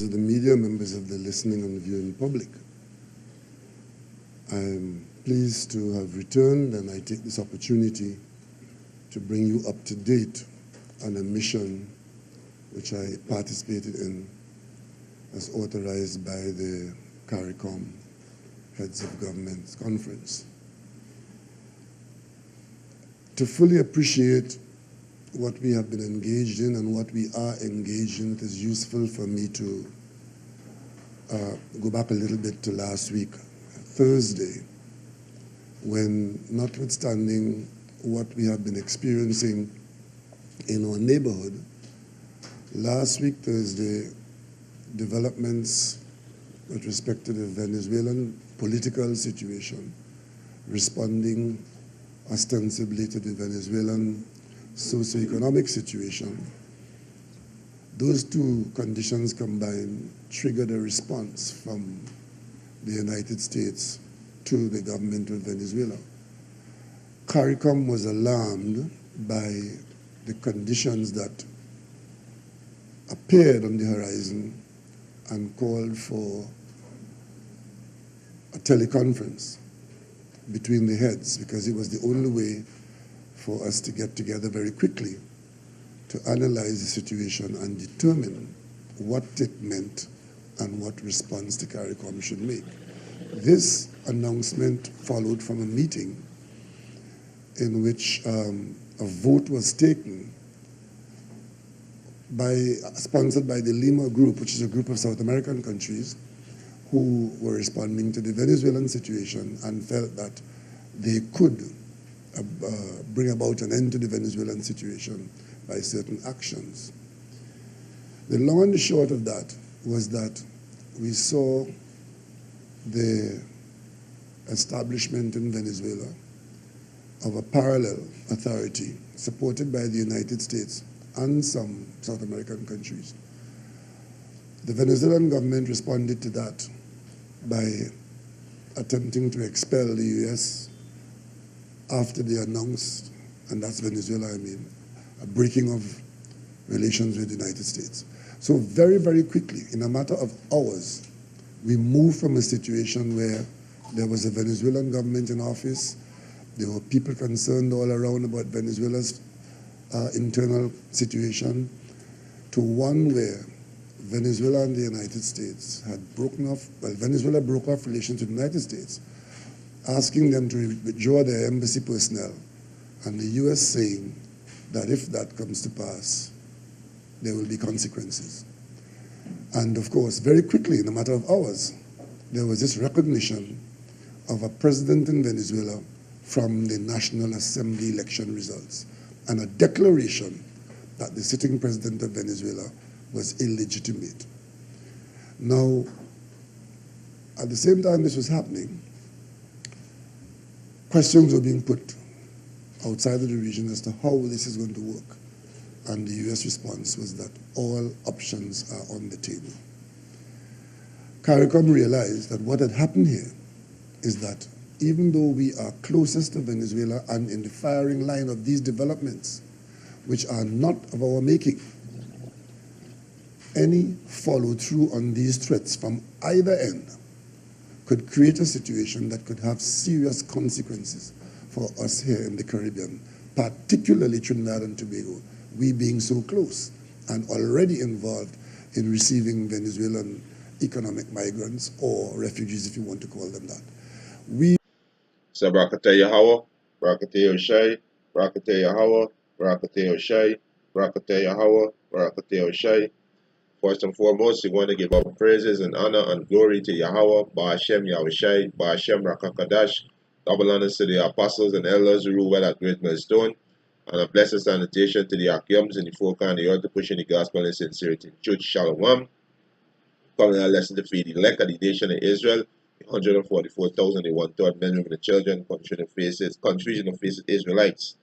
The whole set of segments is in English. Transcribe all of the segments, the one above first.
members of the media, members of the listening and viewing public. I'm pleased to have returned, and I take this opportunity to bring you up to date on a mission which I participated in as authorized by the CARICOM Heads of Government Conference. To fully appreciate what we have been engaged in and what we are engaged in, it is useful for me to go back a little bit to last week, Thursday, when, notwithstanding what we have been experiencing in our neighborhood, last week, Thursday, developments with respect to the Venezuelan political situation, responding ostensibly to the Venezuelan socioeconomic situation, those two conditions combined triggered a response from the United States to the government of Venezuela. CARICOM was alarmed by the conditions that appeared on the horizon and called for a teleconference between the heads, because it was the only way for us to get together very quickly to analyze the situation and determine what it meant and what response the CARICOM should make. This announcement followed from a meeting in which a vote was taken sponsored by the Lima Group, which is a group of South American countries who were responding to the Venezuelan situation and felt that they could bring about an end to the Venezuelan situation by certain actions. The long and the short of that was that we saw the establishment in Venezuela of a parallel authority supported by the United States and some South American countries. The Venezuelan government responded to that by attempting to expel the US after they announced, and that's Venezuela, I mean, a breaking of relations with the United States. So very, very quickly, in a matter of hours, we moved from a situation where there was a Venezuelan government in office, there were people concerned all around about Venezuela's internal situation, to one where Venezuela and the United States had broken off, well, Venezuela broke off relations with the United States, asking them to withdraw their embassy personnel, and the US saying that if that comes to pass, there will be consequences. And of course, very quickly, in a matter of hours, there was this recognition of a president in Venezuela from the National Assembly election results, and a declaration that the sitting president of Venezuela was illegitimate. Now, at the same time this was happening, questions were being put outside of the region as to how this is going to work. And the US response was that all options are on the table. CARICOM realized that what had happened here is that even though we are closest to Venezuela and in the firing line of these developments, which are not of our making, any follow-through on these threats from either end could create a situation that could have serious consequences for us here in the Caribbean, particularly Trinidad and Tobago, we being so close and already involved in receiving Venezuelan economic migrants or refugees, if you want to call them that. So Barakateh Yahweh, Barakateh Oshai, Barakateh Yahweh, Barakateh Oshai, Barakateh Yahweh, Barakateh Oshai. First and foremost, we want to give our praises and honor and glory to Yahweh, Ba'ashem Yahushai, Ba'ashem Rakakadash, double honors to the apostles and elders who rule well at Great Millstone, and a blessed sanitation to the Akims and the folk and the earth to pushing the gospel in sincerity. Church Shalom. Calling our lesson to feed the elect of the nation of Israel, 144,000, the one-third men, women, and children, confusion of faces Israelites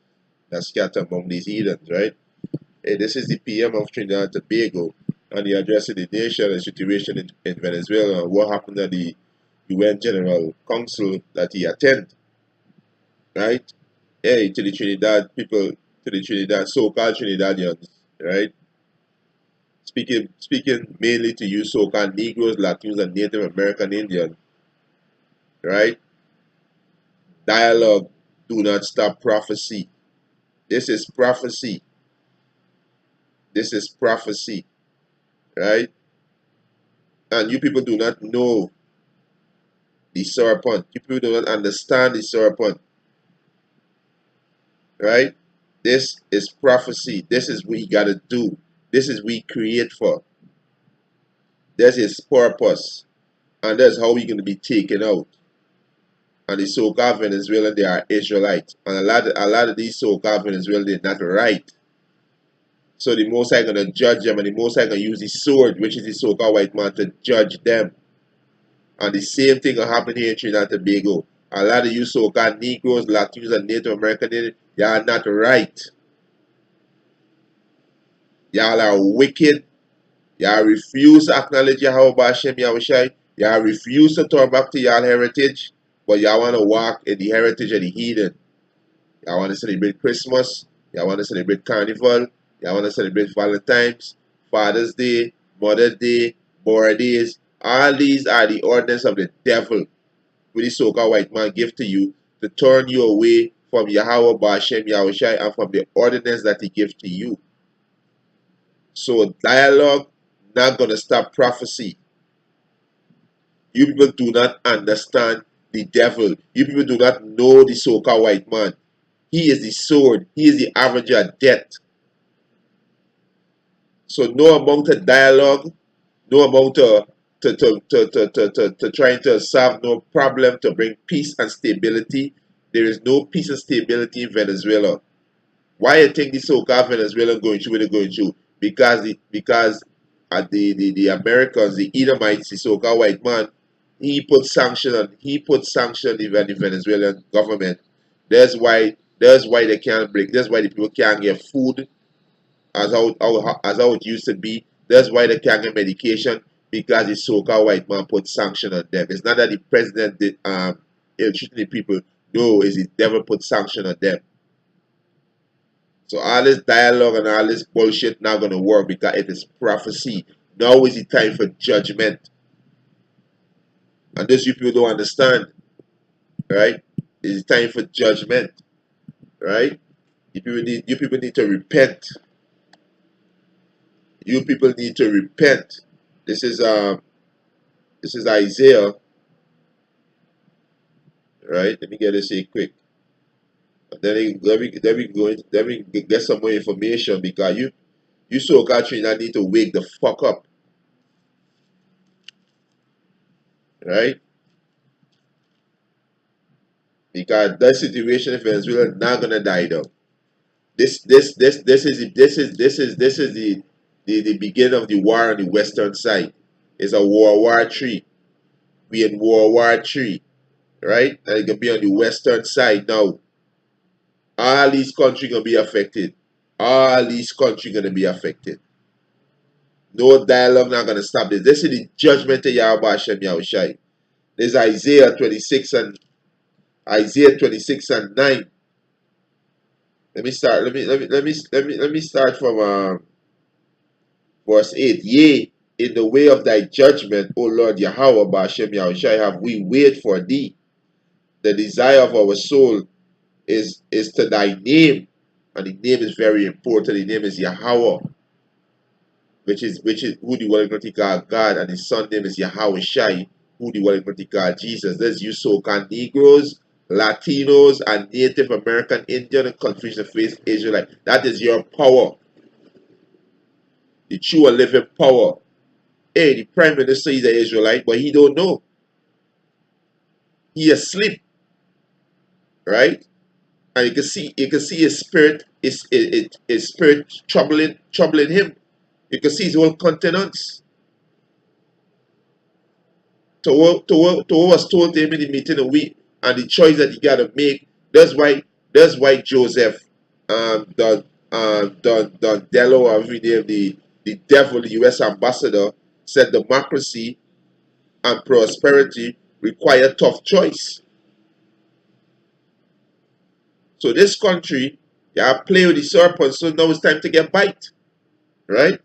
that scatter among these heathens, right? Hey, this is the PM of Trinidad and Tobago, and he addressing the nation and situation in Venezuela and what happened at the UN General Council that he attended, right? Hey, to the Trinidad people, to the Trinidad, so-called Trinidadians, right? speaking mainly to you so-called Negroes, Latinos, and Native American Indian, right? Dialogue, do not stop prophecy. This is prophecy. This is prophecy, right? And you people do not know the serpent. You people do not understand the serpent, right? This is prophecy. This is what we gotta do. This is we create for. This is purpose. And that's how we're gonna be taken out. And the so-called Venezuelan, they are Israelites. And a lot of these so-called Venezuelan, they're not right. So the Most High gonna judge them, and the Most High gonna use the sword, which is the so-called white man, to judge them. And the same thing will happen here in Trinidad and Tobago. A lot of you so-called Negroes, Latinos, and Native Americans, they are not right. Y'all are wicked. Y'all refuse to acknowledge Yahweh Bashem Yahushai. Y'all refuse to turn back to y'all heritage. But y'all want to walk in the heritage of the heathen. Y'all want to celebrate Christmas. Y'all want to celebrate Carnival. Y'all want to celebrate Valentine's, Father's Day, Mother's Day, birthdays. All these are the ordinance of the devil, which the so-called white man give to you to turn you away from Yahweh Bashem Yahushai and from the ordinance that he gives to you. So dialogue not going to stop prophecy. You people do not understand the devil. You people do not know the so-called white man. He is the sword. He is the avenger of death. So no amount of dialogue, no amount of to trying to solve no problem, to bring peace and stability. There is no peace and stability in Venezuela. Why you think the so-called Venezuela going through what they're going through? Because the Americans, the Edomites, the so-called white man, he put sanction on the Venezuelan government. That's why they can't break. That's why the people can't get food as how it used to be. That's why they can't get medication, because the so-called white man put sanction on them. It's not that the president did treating the people. No, it's the devil put sanction on them. So all this dialogue and all this bullshit not gonna work, because it is prophecy. Now is the time for judgment. And this you people don't understand, right? It's time for judgment, right? You people need to repent. You people need to repent. This is Isaiah, right? Let me get this here quick. Let me get some more information, because you so Catherine, I need to wake the fuck up, right? Because that situation in Venezuela not gonna die down. This is the beginning of the war on the western side. It's a World War III. We in World War III, right? And it can be on the western side now. All these countries gonna be affected. All these countries gonna be affected. No dialogue not gonna stop this. This is the judgment of Yahweh Hashem Yahushai. There's Isaiah 26 and 9. Let me start. Let me start from verse 8. Yea, in the way of thy judgment, O Lord Yahweh Bashem Yahushai, have we wait for thee. The desire of our soul is to thy name. And the name is very important. The name is Yahweh, which is who the world going to call God, and his son name is Yahweh Shai, who the world going to call Jesus. There's you so-called Negroes, Latinos, and Native American, Indian, and Confucian faith Israelite. That is your power, the true and living power. Hey, the prime minister is an Israelite, but he don't know. He asleep, right? And you can see his spirit, his spirit troubling him. You can see his whole countenance. To what was told to him in the meeting a week, and the choice that he got to make. That's why Joseph, Don Dello, or the devil, the U.S. ambassador, said democracy and prosperity require tough choice. So this country, yeah, play with the serpent. So now it's time to get bite, right?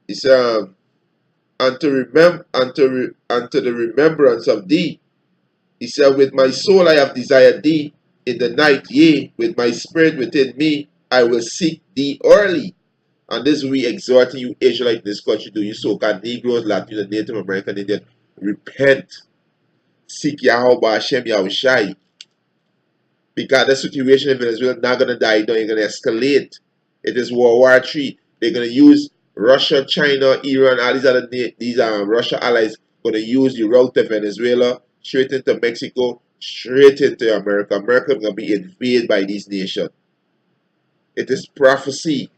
He said, unto the remembrance of thee. He said, with my soul I have desired thee in the night, yea, with my spirit within me, I will seek thee early. And this we exhorting you, Israelite in this country, do you so-called Negroes, Latino, Native American Indian, repent, seek Yahweh Hashem Yahushai. Because the situation in Venezuela not gonna die down, it's gonna escalate. It is World War III. They're gonna use Russia, China, Iran, all these other Russia allies gonna use the route to Venezuela, straight into Mexico, straight into America. America is gonna be invaded by these nations. It is prophecy.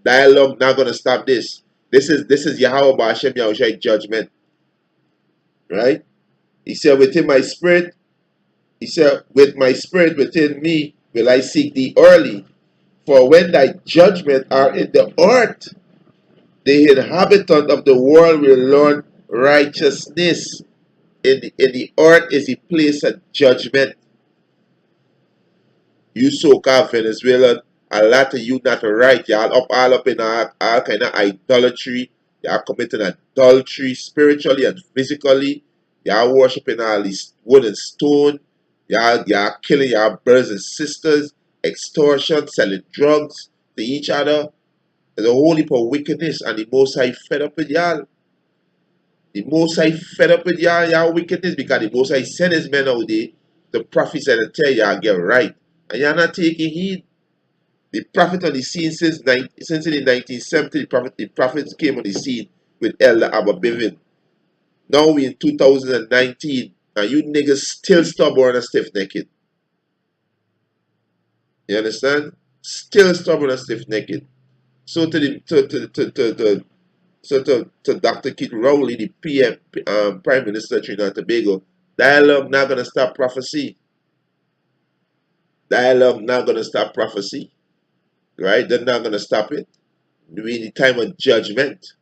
Dialogue not gonna stop this. This is Yahweh Hashem Yahushai judgment. Right? He said, within my spirit, he said, with my spirit within me will I seek thee early. For when thy judgment are in the earth, the inhabitant of the world will learn righteousness. In the earth is the place of judgment. You so-called Venezuelan, a lot of you not right. Y'all all up in all kind of idolatry. Y'all committing adultery spiritually and physically. Y'all worshiping all these wood and stone. Y'all killing y'all brothers and sisters. Extortion, selling drugs to each other. There's a whole heap of wickedness, and the Most High fed up with y'all. The Most High fed up with y'all wickedness, because the Most High sent his men out there, the prophets, and tell y'all get right. And y'all not taking heed. The prophet on the scene since in the 1970, the prophets came on the scene with Elder Abba Bivin. Now we in 2019, and you niggas still stubborn and stiff-necked. You understand? Still stubborn and stiff-necked. So to Dr. Kit Rowley, the Prime Minister of Trinidad and Tobago, dialogue not gonna stop prophecy. Dialogue not gonna stop prophecy. Right? They're not gonna stop it. We in the time of judgment.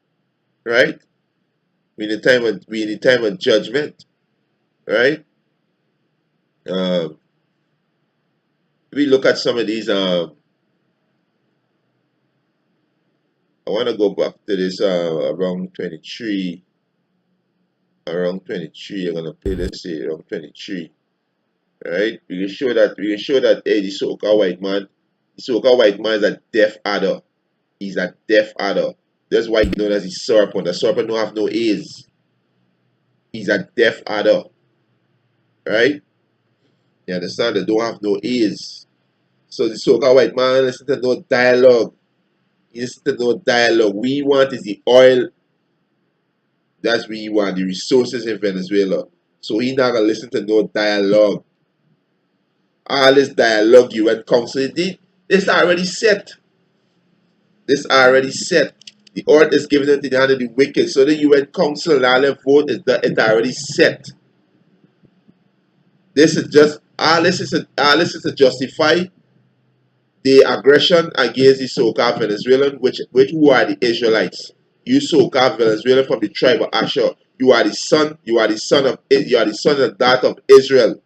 Right? We in the time of judgment. Right? We look at some of these I want to go back to this around 23. Around 23, I'm gonna play this here around 23. Right? We can show that hey, the so-called white man, is a deaf adder. He's a deaf adder. That's why he's known as the serpent. The serpent don't have no ears. He's a deaf adder. Right? You understand? They don't have no ears. So the so-called white man listen to no dialogue. He listen to no dialogue. We want is the oil. That's what we want, the resources in Venezuela. So he not gonna listen to no dialogue. All this dialogue UN Council did, this already set. This already set. The earth is given into the hand of the wicked. So the UN Council and all their vote is it already set. This is just all this is to justify the aggression against the so-called Venezuelan, which who are the Israelites. You so-called Venezuelan from the tribe of Asher. You are the son and daughter of Israel.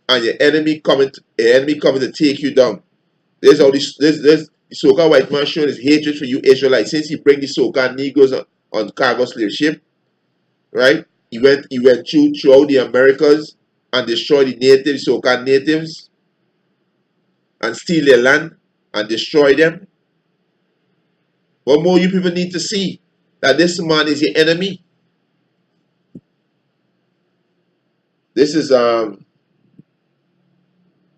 And your enemy coming to take you down. There's all this the so-called white man showing his hatred for you Israelites. Since he bring the so-called Negroes on cargo slave ship, right? He went throughout the Americas and destroyed the natives, so-called natives, and steal their land and destroy them. What more you people need to see? That this man is your enemy. This is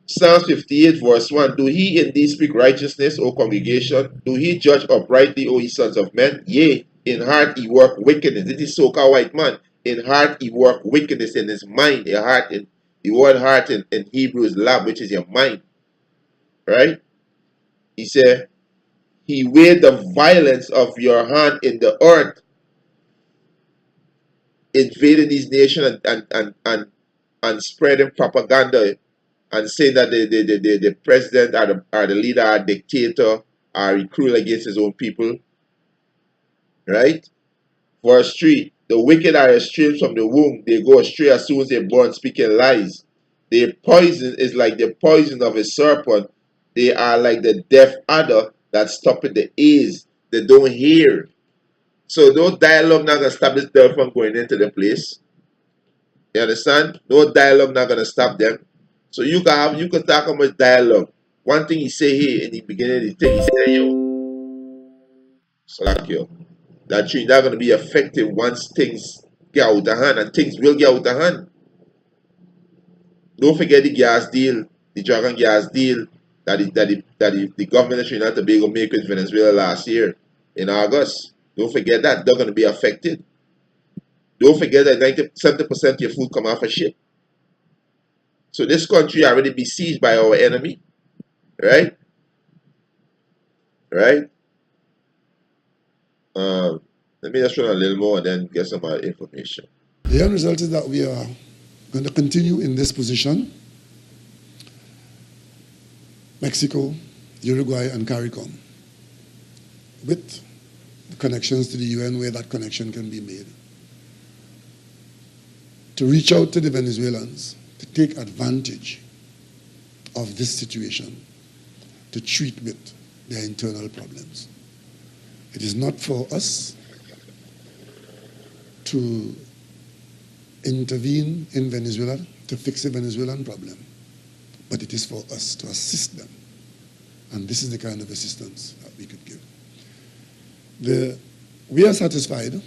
Psalms 58 verse 1. Do he indeed speak righteousness, O congregation? Do he judge uprightly, O ye sons of men? Yea, in heart he work wickedness. This is so-called white man. In heart he work wickedness in his mind. A heart in the word heart in Hebrew is lab, which is your mind. Right? He said, he weighed the violence of your hand in the earth, invading these nations and spreading propaganda and saying that the president or the leader or dictator are cruel against his own people. Right? Verse 3. The wicked are estranged from the womb. They go astray as soon as they're born, speaking lies. Their poison is like the poison of a serpent. They are like the deaf adder That's stopping the A's. They don't hear. So no dialogue not gonna stop this girl from going into the place. You understand? No dialogue not gonna stop them. So you can talk about dialogue. One thing he say here in the beginning of the thing, he said, yo, slack yo. That you're not gonna be effective once things get out of hand, and things will get out of hand. Don't forget the gas deal, the dragon gas deal the government of Trinidad and Tobago made with Venezuela last year in August. Don't forget that. They're gonna be affected. Don't forget that 70% of your food come off a ship. So this country already besieged by our enemy, right? Right? Um, Let me just run a little more and then get some more information. The end result is that we are going to continue in this position. Mexico, Uruguay, and CARICOM, with the connections to the UN where that connection can be made, to reach out to the Venezuelans, to take advantage of this situation, to treat with their internal problems. It is not for us to intervene in Venezuela to fix the Venezuelan problem, but it is for us to assist them. And this is the kind of assistance that we could give. We are satisfied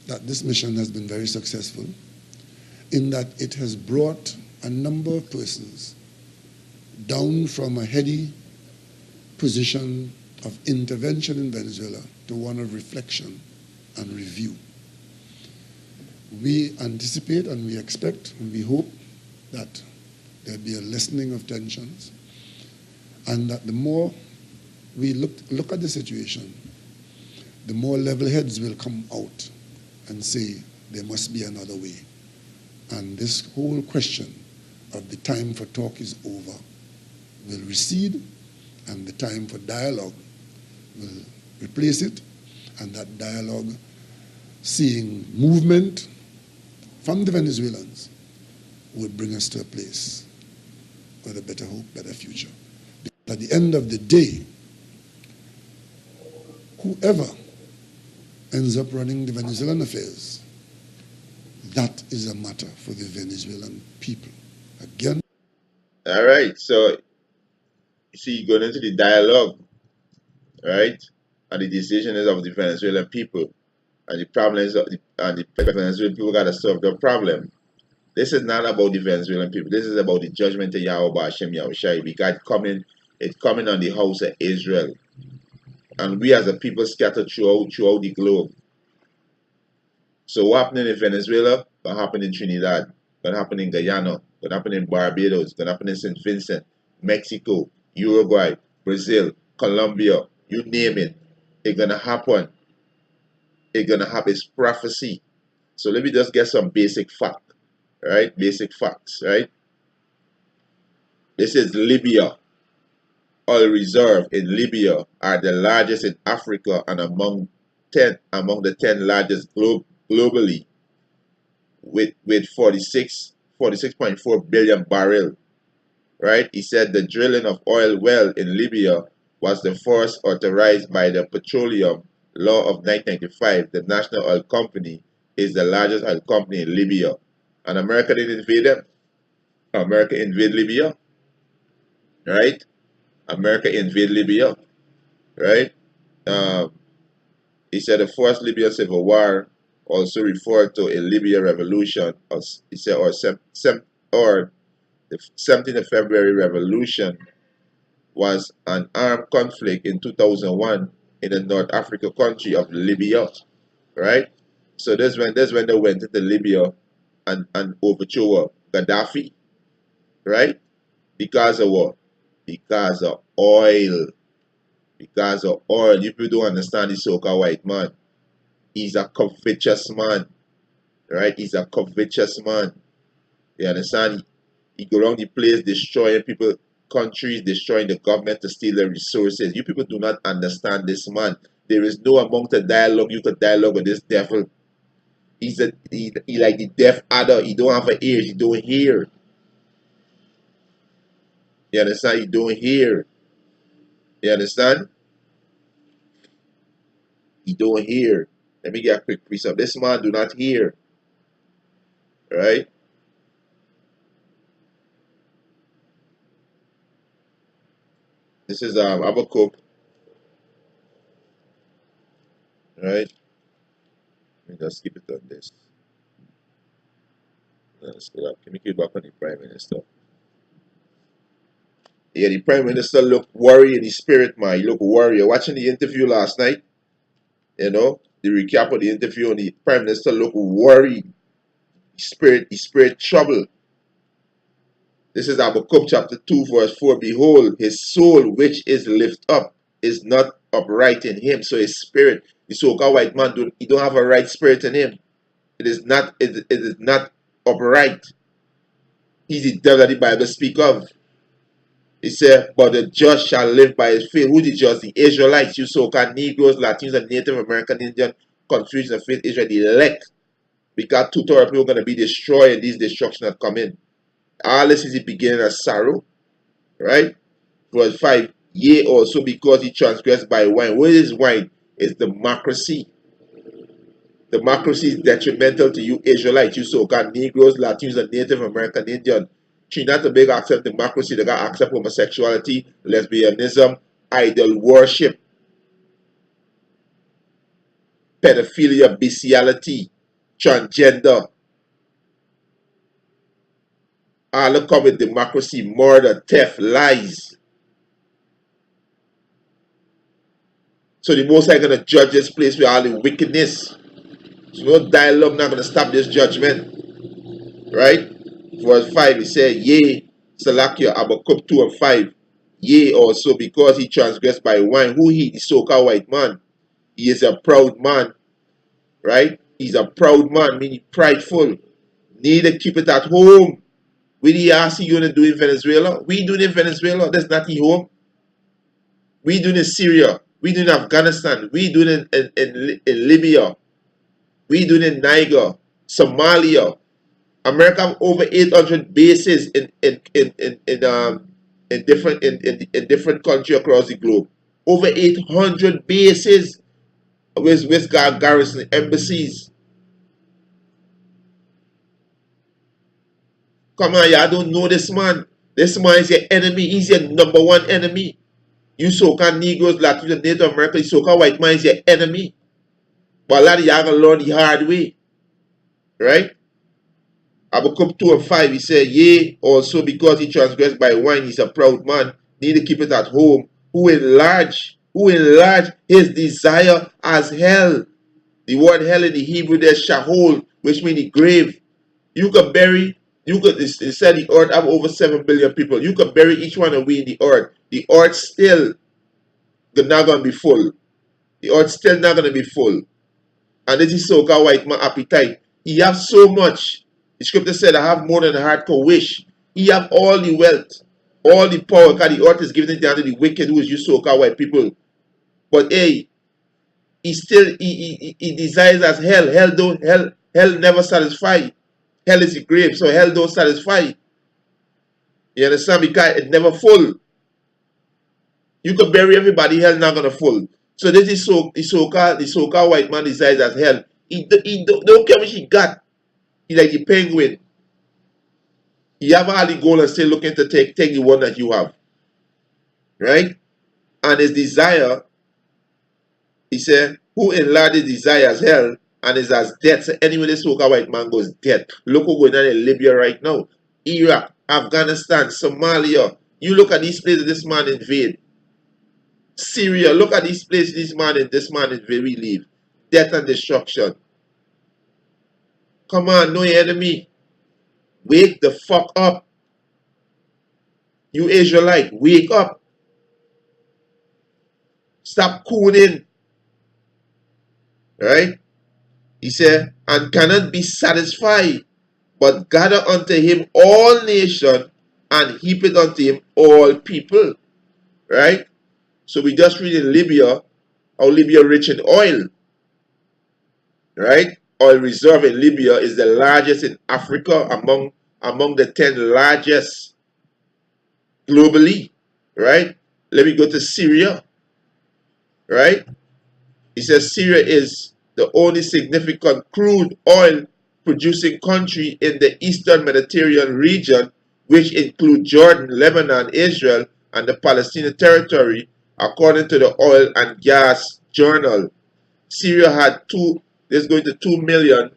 that this mission has been very successful in that it has brought a number of persons down from a heady position of intervention in Venezuela to one of reflection and review. We anticipate and we expect and we hope that there'll be a lessening of tensions, and that the more we look at the situation, the more level heads will come out and say there must be another way. And this whole question of the time for talk is over will recede, and the time for dialogue will replace it, and that dialogue, seeing movement from the Venezuelans, would bring us to a place with a better hope, better future. Because at the end of the day, whoever ends up running the Venezuelan affairs, that is a matter for the Venezuelan people. Again. All right. So you see, going into the dialogue, right? And the decision is of the Venezuelan people, and the problem is and the Venezuelan people gotta solve the problem. This is not about the Venezuelan people. This is about the judgment of Yahweh Hashem Yahushai. Because it's coming on the house of Israel, and we as a people scattered throughout the globe. So what happened in Venezuela? What happened in Trinidad? What happened in Guyana? What happened in Barbados? What happened in St. Vincent, Mexico, Uruguay, Brazil, Colombia? You name it. It's gonna happen. It's gonna have its prophecy. So let me just get some basic fact, right? Basic facts, right? This is Libya. Oil reserve in Libya are the largest in Africa and among the 10 largest globally, with 46.4 billion barrel, right? He said the drilling of oil well in Libya was the first authorized by the Petroleum Law of 1995. The National Oil Company is the largest oil company in Libya. And America didn't invade them. America invaded Libya, right? America invaded Libya, right? Um, he said the first Libyan civil war, also referred to a Libya revolution, or he said, or the 17th of February revolution, was an armed conflict in 2001 in the North African country of Libya, right? So that's when they went into Libya and overthrew Gaddafi, right? Because of what? Because of oil. Because of oil. You people don't understand the so-called white man. He's a covetous man, right? He's a covetous man. You understand? He go around the place destroying people, countries, destroying the government to steal the resources. You people do not understand this man. There is no amount of dialogue you could dialogue with this devil. He like the deaf adder. He don't have an ear. He don't hear. You understand? He don't hear. You understand? He don't hear. Let me get a quick precept. This man do not hear. Right? This is Habakkuk. Right? Let me just keep it on this. Let's go up. Can we keep back on the Prime Minister? Yeah, the Prime Minister looked worried in his spirit, man. He looked worried. Watching the interview last night, you know, the recap of the interview, and the Prime Minister looked worried. His spirit troubled. This is Habakkuk chapter 2, verse 4. Behold, his soul which is lift up is not upright in him. So his spirit, the so-called white man, he don't have a right spirit in him. It is not upright. He's the devil that the Bible speak of. He said, but the just shall live by his faith. Who the just? The Israelites, you so-called Negroes, Latinos, and Native American, Indian, confusion of faith, Israel, the elect. Because two-thirds of people are going to be destroyed and these destruction that come in. All this is the beginning of sorrow. Right? Verse 5. Yea, also because he transgressed by wine. What is wine? It's democracy. Democracy is detrimental to you Israelites, you so-called Negroes, Latinos, and Native American Indian. Trinidad and Tobago accept democracy, they got accept homosexuality, lesbianism, idol worship, pedophilia, bestiality, transgender. All come with democracy, murder, theft, lies. So the Most High going to judge this place with all the wickedness. So no dialogue not going to stop this judgment. Right? Verse 5, he said, yea, Salakia, Habakkuk 2 and 5. Yea, also because he transgressed by wine. Who he? The so-called white man. He is a proud man. Right? He's a proud man, meaning prideful. Need to keep it at home. What do you ask you to do in Venezuela? We doing in Venezuela. That's not the home. We doing in Syria. We doing in Afghanistan. We doing in Libya. We doing in Niger, Somalia. America have over 800 bases in different countries across the globe. Over 800 bases with garrison embassies. Come on, y'all don't know this man. This man is your enemy. He's your number one enemy. You so-called Negroes, Latinos, and Native Americans, so-called white man is your enemy. But a lot of y'all gonna learn the hard way. Right? Habakkuk 2 and 5, he said, yea, also because he transgressed by wine, he's a proud man, need to keep it at home, who enlarge his desire as hell. The word hell in the Hebrew there's Shahol, which means the grave. You could bury, it said the earth have over 7 billion people. You could bury each one of we in the earth. The earth still not going to be full. The earth still not going to be full. And this is so-called white man appetite. He have so much. The scripture said, I have more than a heart could wish. He have all the wealth, all the power, because the earth is given down to the wicked, who is you so-called white people. But hey, he desires as hell. Hell never satisfy. Hell is the grave, so hell don't satisfy. You understand? Because it never full. You could bury everybody, hell not gonna full. So this is the so-called white man desires as hell. He don't care what he got. He's like the penguin. He have all the gold and still looking to take the one that you have. Right? And his desire, he said, who enlarges desire as hell and is as death. So anyway, this so-called white man goes death. Look what's going on in Libya right now. Iraq, Afghanistan, Somalia. You look at these places this man invade. Syria, look at these places this man invade. We leave. Death and destruction. Come on, no enemy. Wake the fuck up. You Israelite, wake up. Stop cooning. Right? He said, and cannot be satisfied, but gather unto him all nations, and heap it unto him all people. Right? So we just read in Libya, how Libya rich in oil. Right? Oil reserve in Libya is the largest in Africa among the 10 largest globally. Right? Let me go to Syria. Right? He says Syria is the only significant crude oil producing country in the Eastern Mediterranean region, which include Jordan, Lebanon, Israel, and the Palestinian territory, according to the Oil and Gas Journal. Syria had this is going to 2 million,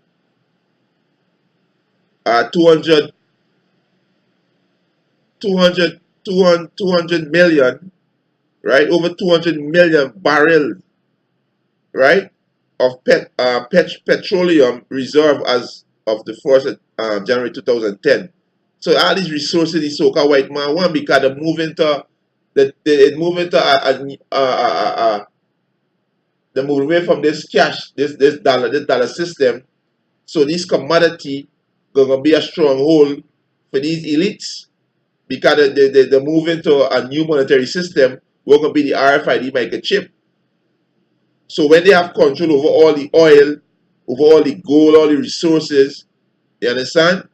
200 million, right? Over 200 million barrels, right, of petroleum reserve as of the 1st of January 2010. So all these resources the so-called white man want, because they move into they move into they move away from this cash, this dollar system. So this commodity gonna be a stronghold for these elites, because they move into a new monetary system. We're gonna be the RFID microchip. So when they have control over all the oil, over all the gold, all the resources, you understand?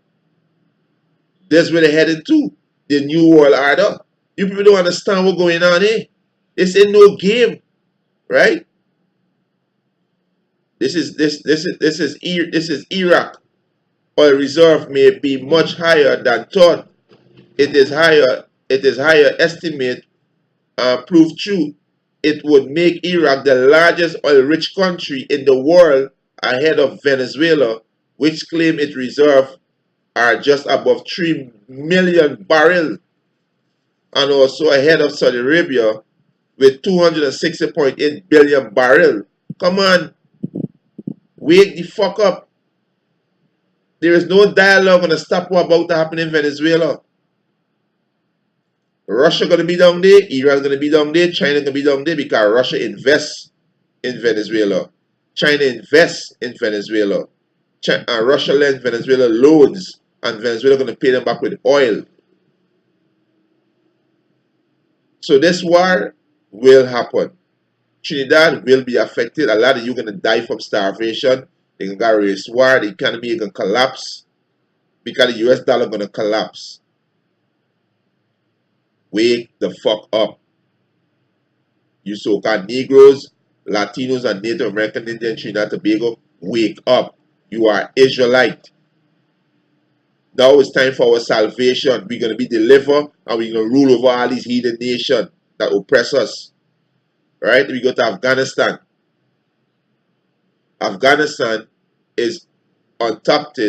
That's where they're headed to. The new world order. You people don't understand what's going on here. This ain't no game, right? This is Iraq. Oil reserve may be much higher than thought. It is higher estimate prove true. It would make Iraq the largest oil-rich country in the world, ahead of Venezuela, which claim its reserves are just above 3 million barrels, and also ahead of Saudi Arabia with 260.8 billion barrels. Come on, wake the fuck up. There is no dialogue on the stop what about to happen in Venezuela. Russia going to be down there, Iran going to be down there, China going to be down there, because Russia invests in Venezuela. China invests in Venezuela. Russia lends Venezuela loans, and Venezuela going to pay them back with oil. So this war will happen. Trinidad will be affected. A lot of you are going to die from starvation. They're going to raise war. The economy is going to collapse, because the US dollar is going to collapse. Wake the fuck up. You so-called Negroes, Latinos, and Native American Indian Trinidad and Tobago, wake up. You are Israelite. Now it's time for our salvation. We're going to be delivered, and we're going to rule over all these heathen nations that oppress us. Right? We go to Afghanistan. Afghanistan is untapped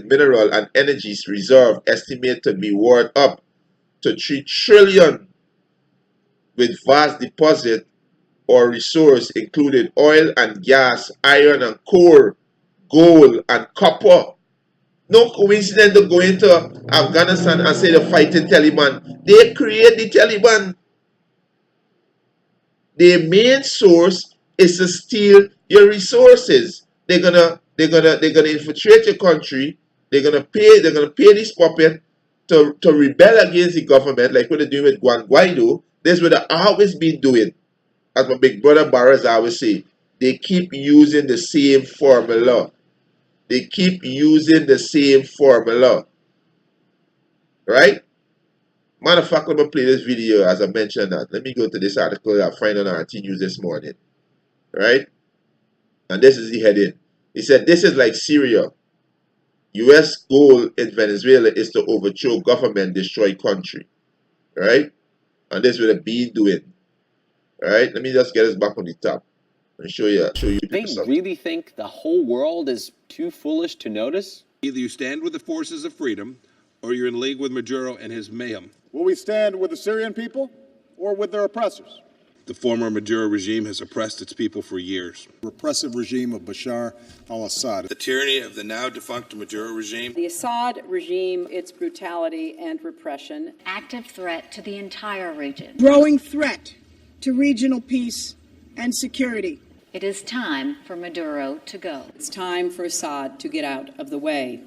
mineral and energy reserve, estimated to be worth up to 3 trillion, with vast deposit or resource including oil and gas, iron and coal, gold and copper. No coincidence to go into Afghanistan and say they're fighting Taliban. They create the Taliban. Their main source is to steal your resources. They're gonna infiltrate your country. They're gonna pay these puppets to rebel against the government, like what they're doing with Guaido. That's what they've always been doing. As my big brother Barras always say, they keep using the same formula. They keep using the same formula. Right? Matter of fact, let me play this video as I mentioned that. Let me go to this article I find on RT News this morning. Right? And this is the heading. He said, this is like Syria. U.S. goal in Venezuela is to overthrow government, destroy country. Right? And this is what they've been doing. Alright, let me just get us back on the top and show you They really think the whole world is too foolish to notice? Either you stand with the forces of freedom, or you're in league with Maduro and his mayhem. Will we stand with the Syrian people or with their oppressors? The former Maduro regime has oppressed its people for years. Repressive regime of Bashar al-Assad. The tyranny of the now defunct Maduro regime. The Assad regime, its brutality and repression. Active threat to the entire region. Growing threat to regional peace and security. It is time for Maduro to go. It's time for Assad to get out of the way.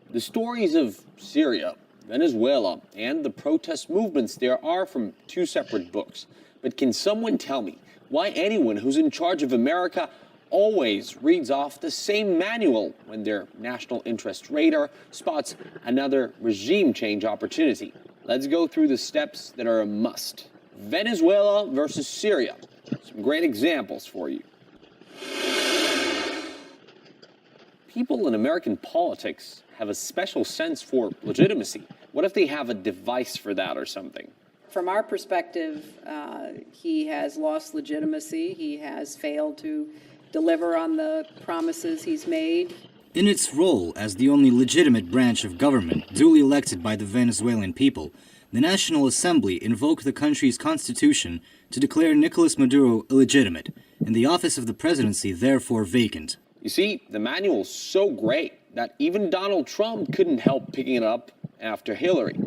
The stories of Syria, Venezuela, and the protest movements there are from 2 separate books. But can someone tell me why anyone who's in charge of America always reads off the same manual when their national interest radar spots another regime change opportunity? Let's go through the steps that are a must. Venezuela versus Syria. Some great examples for you. People in American politics have a special sense for legitimacy. What if they have a device for that or something? From our perspective, he has lost legitimacy. He has failed to deliver on the promises he's made. In its role as the only legitimate branch of government duly elected by the Venezuelan people, the National Assembly invoked the country's constitution to declare Nicolas Maduro illegitimate, and the office of the presidency therefore vacant. You see, the manual's so great that even Donald Trump couldn't help picking it up after Hillary.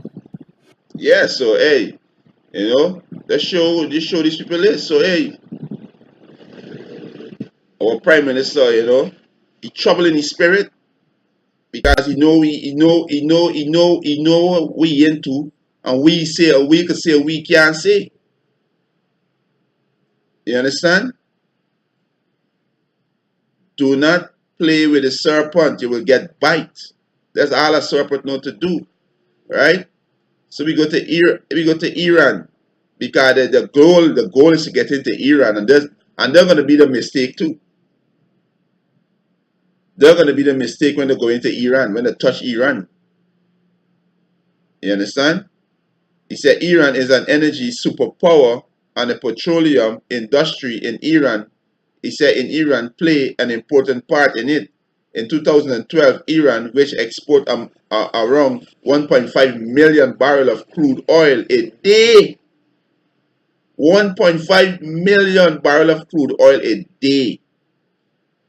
Yeah, so hey, you know, let's show these people this. So hey, our Prime Minister, you know, he trouble in his spirit because he know what we into, and we can say we can't say. You understand? Do not play with the serpent, you will get bite. That's all a serpent know to do, right? So we go to Iran because the goal is to get into Iran, and they're going to be the mistake too. They're going to be the mistake when they go into Iran, when they touch Iran. You understand? He said Iran is an energy superpower, and the petroleum industry in Iran, he said in Iran play an important part in it. In 2012, Iran, which export around 1.5 million barrels of crude oil a day, 1.5 million barrels of crude oil a day,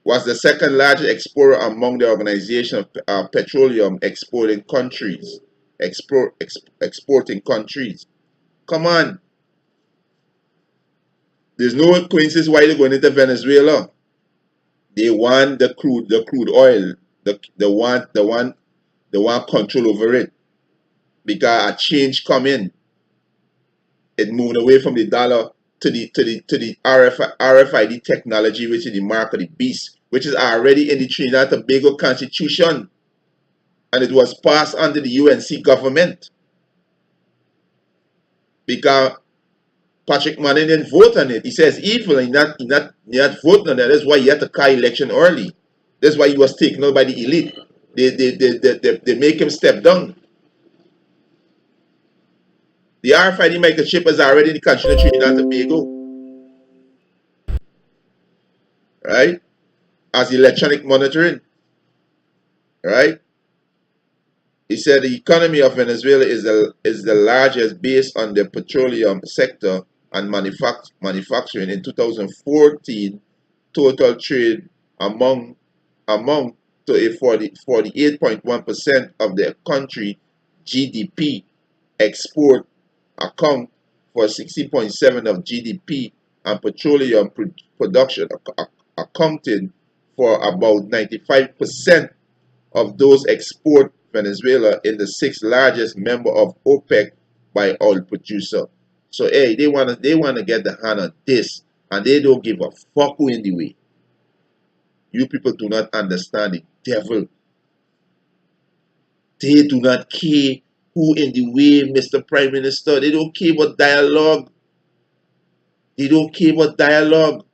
was the second largest exporter among the Organization of Petroleum Exporting Countries. Exporting countries. Come on. There's no coincidence why they're going into Venezuela. They want the crude oil. They want control over it. Because a change come in. It moved away from the dollar to the RFID technology, which is the mark of the beast, which is already in the Trinidad and Tobago Constitution. And it was passed under the UNC government. Because Patrick Manning didn't vote on it. He says evil, and he not voting on that. That's why he had to call election early. That's why he was taken out by the elite. They make him step down. The RFID microchip is already in the country of Trinidad and Tobago. Right? As electronic monitoring. Right? He said the economy of Venezuela is the largest based on the petroleum sector and manufacturing. In 2014, total trade among to a 48.1% of the country GDP. Export account for 16.7% of GDP, and petroleum production accounted for about 95% of those export. Venezuela in the 6th largest member of OPEC by oil producer. So hey, they wanna get the hand on this, and they don't give a fuck who in the way. You people do not understand the devil. They do not care who in the way, Mr. Prime Minister. They don't care about dialogue. They don't care about dialogue.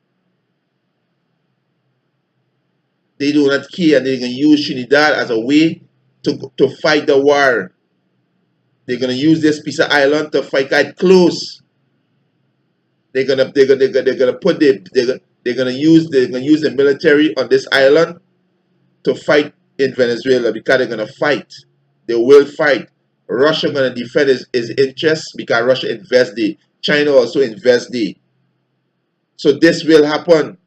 They do not care, and they're gonna use Trinidad as a way to fight the war. They're gonna use this piece of island to fight it close. They're gonna use the military on this island to fight in Venezuela, because they're gonna fight. They will fight. Russia gonna defend his interests because Russia invests there. China also invests there. So this will happen.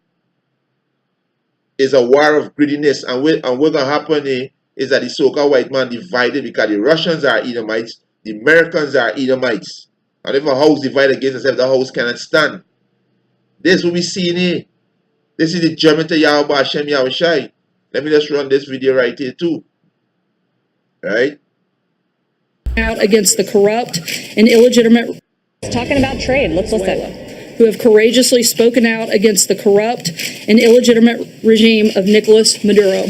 It's a war of greediness, and what's gonna happen is that the so-called white man divided, because the Russians are Edomites, the Americans are Edomites. And if a house divided against itself, the house cannot stand. This is what we see here. This is the judgment of Yahweh Hashem Yahushai. Let me just run this video right here too. Right? Out against the corrupt and illegitimate. Talking about trade, let's listen. Who have courageously spoken out against the corrupt and illegitimate regime of Nicolas Maduro.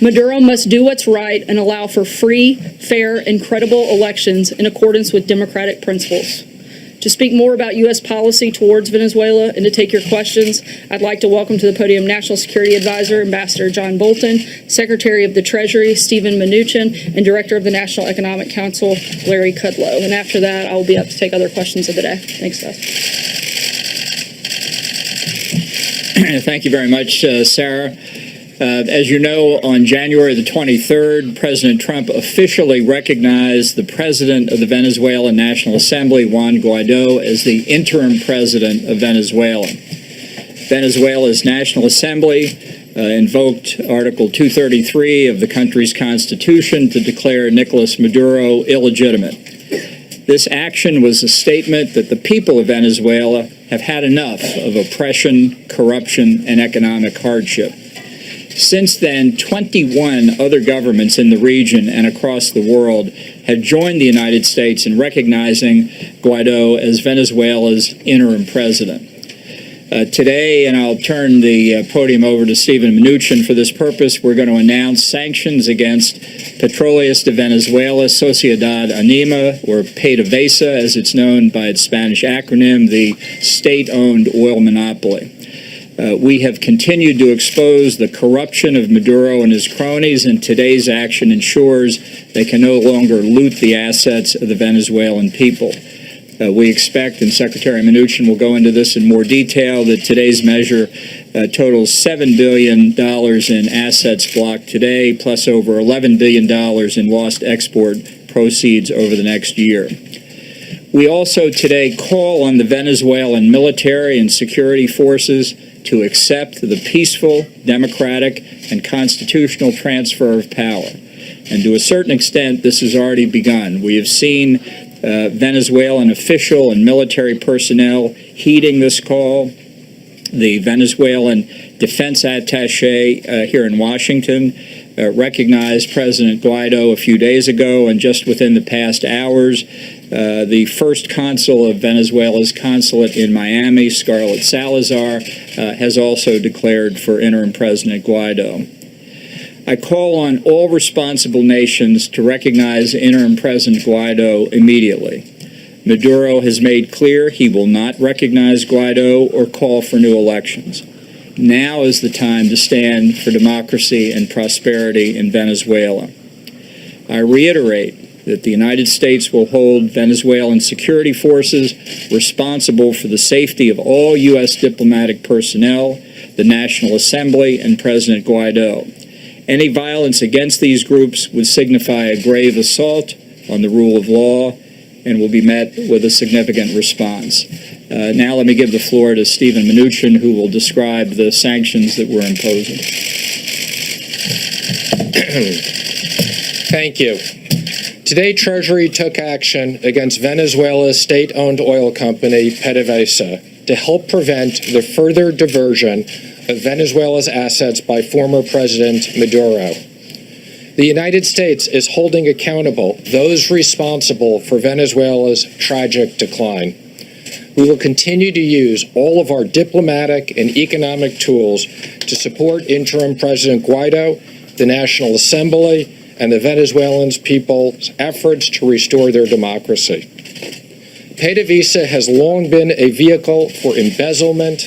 Maduro must do what's right and allow for free, fair, and credible elections in accordance with democratic principles. To speak more about U.S. policy towards Venezuela and to take your questions, I'd like to welcome to the podium National Security Advisor, Ambassador John Bolton, Secretary of the Treasury, Stephen Mnuchin, and Director of the National Economic Council, Larry Kudlow. And after that, I will be up to take other questions of the day. Thanks, guys. Thank you very much, Sarah. As you know, on January the 23rd, President Trump officially recognized the president of the Venezuelan National Assembly, Juan Guaido, as the interim president of Venezuela. Venezuela's National Assembly invoked Article 233 of the country's constitution to declare Nicolas Maduro illegitimate. This action was a statement that the people of Venezuela have had enough of oppression, corruption, and economic hardship. Since then, 21 other governments in the region and across the world have joined the United States in recognizing Guaido as Venezuela's interim president. Today, and I'll turn the podium over to Stephen Mnuchin for this purpose, we're going to announce sanctions against Petróleos de Venezuela, Sociedad Anima, or PDVSA, as it's known by its Spanish acronym, the state-owned oil monopoly. We have continued to expose the corruption of Maduro and his cronies, and today's action ensures they can no longer loot the assets of the Venezuelan people. We expect, and Secretary Mnuchin will go into this in more detail, that today's measure totals $7 billion in assets blocked today, plus over $11 billion in lost export proceeds over the next year. We also today call on the Venezuelan military and security forces to accept the peaceful, democratic, and constitutional transfer of power. And to a certain extent, this has already begun. We have seen Venezuelan official and military personnel heeding this call. The Venezuelan defense attaché here in Washington recognized President Guaido a few days ago, and just within the past hours, the first consul of Venezuela's consulate in Miami, Scarlett Salazar, has also declared for interim President Guaido. I call on all responsible nations to recognize interim President Guaido immediately. Maduro has made clear he will not recognize Guaido or call for new elections. Now is the time to stand for democracy and prosperity in Venezuela. I reiterate that the United States will hold Venezuelan security forces responsible for the safety of all U.S. diplomatic personnel, the National Assembly, and President Guaido. Any violence against these groups would signify a grave assault on the rule of law and will be met with a significant response. Now let me give the floor to Stephen Mnuchin, who will describe the sanctions that we're imposing. Thank you. Today, Treasury took action against Venezuela's state-owned oil company, PDVSA, to help prevent the further diversion of Venezuela's assets by former President Maduro. The United States is holding accountable those responsible for Venezuela's tragic decline. We will continue to use all of our diplomatic and economic tools to support interim President Guaido, the National Assembly, and the Venezuelan people's efforts to restore their democracy. PDVSA has long been a vehicle for embezzlement,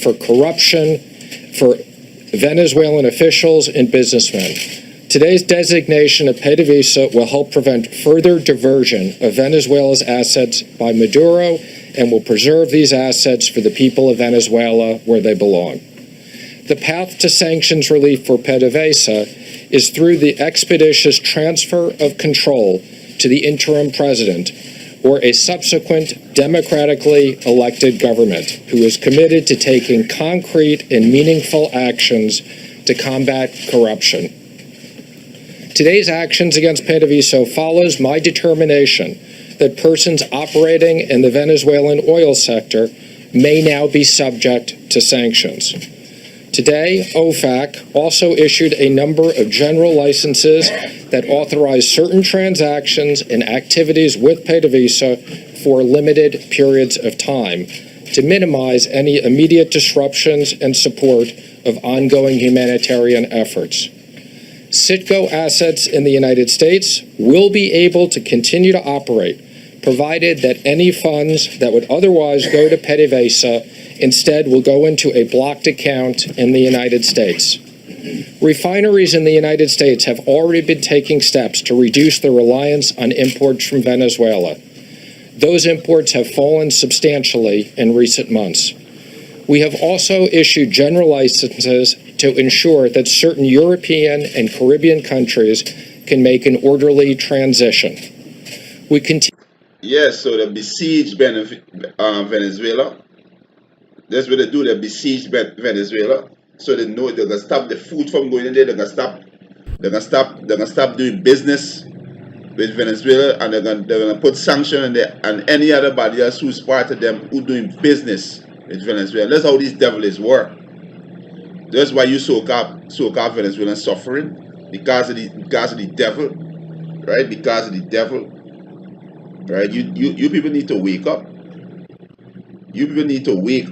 for corruption, for Venezuelan officials and businessmen. Today's designation of PDVSA will help prevent further diversion of Venezuela's assets by Maduro and will preserve these assets for the people of Venezuela where they belong. The path to sanctions relief for PDVSA is through the expeditious transfer of control to the interim president or a subsequent democratically elected government who is committed to taking concrete and meaningful actions to combat corruption. Today's actions against PDVSA follows my determination that persons operating in the Venezuelan oil sector may now be subject to sanctions. Today, OFAC also issued a number of general licenses that authorize certain transactions and activities with PDVSA for limited periods of time to minimize any immediate disruptions and support of ongoing humanitarian efforts. Citgo assets in the United States will be able to continue to operate, provided that any funds that would otherwise go to PDVSA instead will go into a blocked account in the United States. Refineries in the United States have already been taking steps to reduce their reliance on imports from Venezuela. Those imports have fallen substantially in recent months. We have also issued general licenses to ensure that certain European and Caribbean countries can make an orderly transition. We continue. Yes, so they besieged Venezuela. That's what they do. They besieged Venezuela. So they know they're gonna stop the food from going in there. They're gonna stop doing business with Venezuela, and they're gonna put sanctions on there and any other body else who's part of them who doing business with Venezuela. That's how these devils work. That's why you so-called Venezuelans suffering because of the devil, right? Because of the devil, right? You people need to wake up. You people need to wake